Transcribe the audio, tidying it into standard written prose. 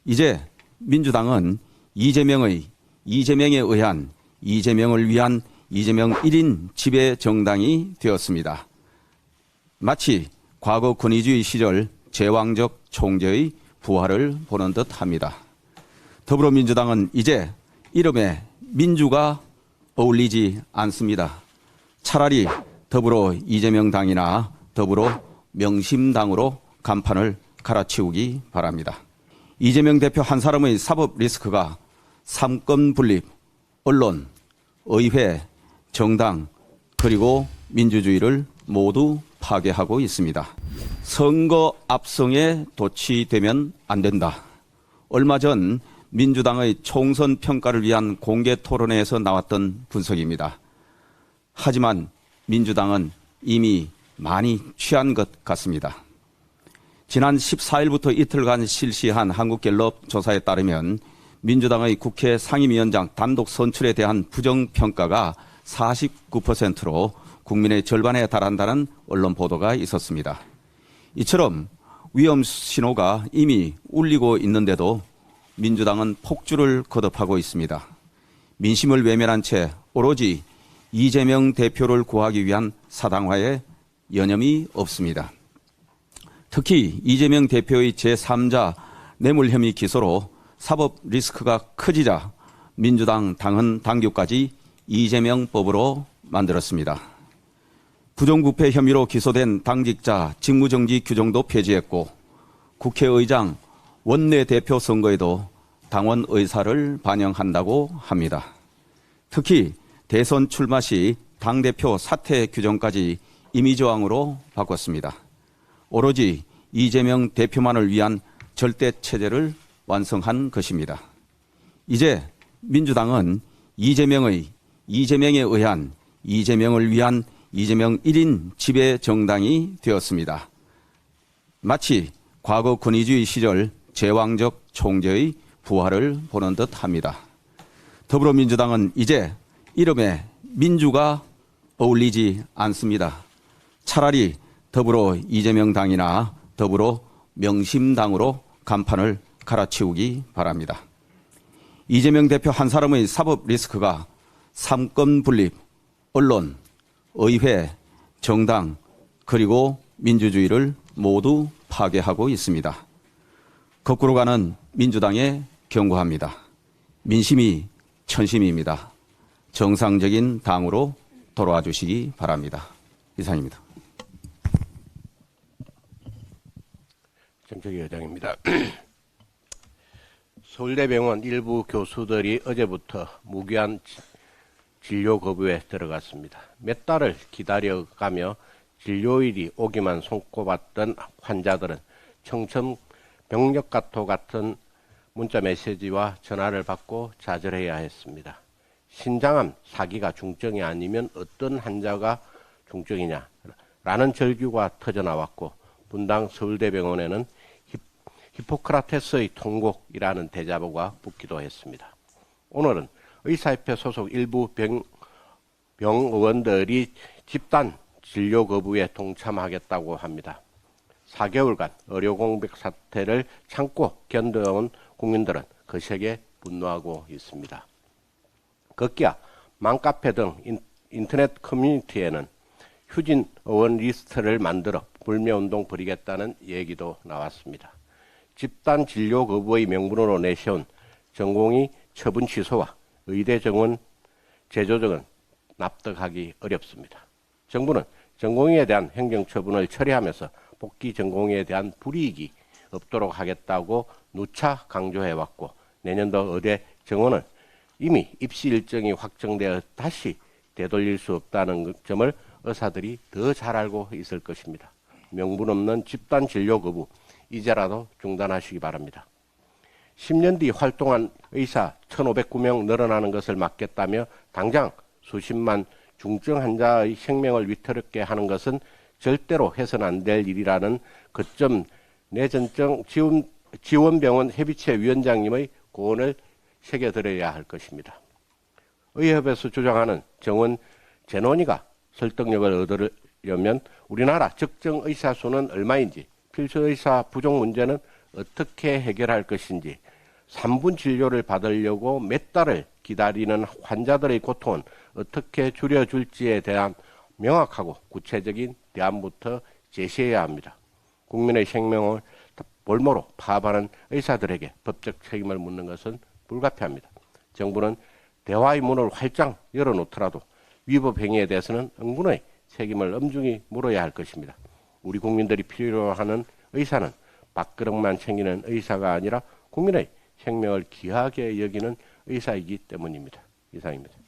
이제 민주당은 이재명에 의한 이재명을 위한 이재명 1인 지배 정당이 되었습니다. 마치 과거 권위주의 시절 제왕적 총재의 부활을 보는 듯합니다. 더불어민주당은 이제 이름에 민주가 어울리지 않습니다. 차라리 더불어 이재명 당이나 더불어 명심당으로 간판을 갈아치우기 바랍니다. 이재명 대표 한 사람의 사법 리스크가 삼권 분립, 언론, 의회, 정당, 그리고 민주주의를 모두 파괴하고 있습니다. 선거 압승에 도취되면 안 된다. 얼마 전 민주당의 총선 평가를 위한 공개 토론회에서 나왔던 분석입니다. 하지만 민주당은 이미 많이 취한 것 같습니다. 지난 14일부터 이틀간 실시한 한국갤럽 조사에 따르면 민주당의 국회 상임위원장 단독 선출에 대한 부정평가가 49%로 국민의 절반에 달한다는 언론 보도가 있었습니다. 이처럼 위험 신호가 이미 울리고 있는데도 민주당은 폭주를 거듭하고 있습니다. 민심을 외면한 채 오로지 이재명 대표를 구하기 위한 사당화에 여념이 없습니다. 특히 이재명 대표의 제3자 뇌물 혐의 기소로 사법 리스크가 커지자 민주당 당헌당규까지 이재명법으로 만들었습니다. 부정부패 혐의로 기소된 당직자 직무정지 규정도 폐지했고 국회의장 원내대표 선거에도 당원 의사를 반영한다고 합니다. 특히 대선 출마 시 당대표 사퇴 규정까지 임의조항으로 바꿨습니다. 오로지 이재명 대표만을 위한 절대체제를 완성한 것입니다. 이제 민주당은 이재명에 의한 이재명을 위한 이재명 1인 지배 정당이 되었습니다. 마치 과거 권위주의 시절 제왕적 총재의 부활을 보는 듯합니다. 더불어민주당은 이제 이름에 민주가 어울리지 않습니다. 차라리 더불어 이재명 당이나 더불어 명심당으로 간판을 갈아치우기 바랍니다. 이재명 대표 한 사람의 사법 리스크가 삼권 분립, 언론, 의회, 정당, 그리고 민주주의를 모두 파괴하고 있습니다. 거꾸로 가는 민주당에 경고합니다. 민심이 천심입니다. 정상적인 당으로 돌아와 주시기 바랍니다. 이상입니다. 정책위 의장입니다. 서울대병원 일부 교수들이 어제부터 무기한 진료 거부에 들어갔습니다. 몇 달을 기다려가며 진료일이 오기만 손꼽았던 환자들은 청천벽력가토 같은 문자 메시지와 전화를 받고 좌절해야 했습니다. 신장암 4기가 중증이 아니면 어떤 환자가 중증이냐라는 절규가 터져나왔고 분당 서울대병원에는 히포크라테스의 통곡이라는 대자보가 붙기도 했습니다. 오늘은 의사협회 소속 일부 병의원들이 집단 진료 거부에 동참하겠다고 합니다. 4개월간 의료 공백 사태를 참고 견뎌온 국민들은 거세게 분노하고 있습니다. 급기야 맘카페 등 인터넷 커뮤니티에는 휴진 의원 리스트를 만들어 불매운동 벌이겠다는 얘기도 나왔습니다. 집단 진료 거부의 명분으로 내세운 전공의 처분 취소와 의대 정원 재조정은 납득하기 어렵습니다. 정부는 전공의에 대한 행정처분을 처리하면서 복귀 전공의에 대한 불이익이 없도록 하겠다고 누차 강조해왔고 내년도 의대 정원은 이미 입시 일정이 확정되어 다시 되돌릴 수 없다는 점을 의사들이 더 잘 알고 있을 것입니다. 명분 없는 집단 진료 거부 이제라도 중단하시기 바랍니다. 10년 뒤 활동한 의사 1,509명 늘어나는 것을 막겠다며 당장 수십만 중증 환자의 생명을 위태롭게 하는 것은 절대로 해서는 안 될 일이라는 거점 내전증 지원병원 협의체 위원장님의 고언을 새겨들어야 할 것입니다. 의협에서 주장하는 정원 재논의가 설득력을 얻으려면 우리나라 적정 의사 수는 얼마인지, 필수 의사 부족 문제는 어떻게 해결할 것인지, 3분 진료를 받으려고 몇 달을 기다리는 환자들의 고통은 어떻게 줄여줄지에 대한 명확하고 구체적인 대안부터 제시해야 합니다. 국민의 생명을 볼모로 파업하는 의사들에게 법적 책임을 묻는 것은 불가피합니다. 정부는 대화의 문을 활짝 열어놓더라도 위법 행위에 대해서는 응분의 책임을 엄중히 물어야 할 것입니다. 우리 국민들이 필요하는 의사는 밥그릇만 챙기는 의사가 아니라 국민의 생명을 귀하게 여기는 의사이기 때문입니다. 이상입니다.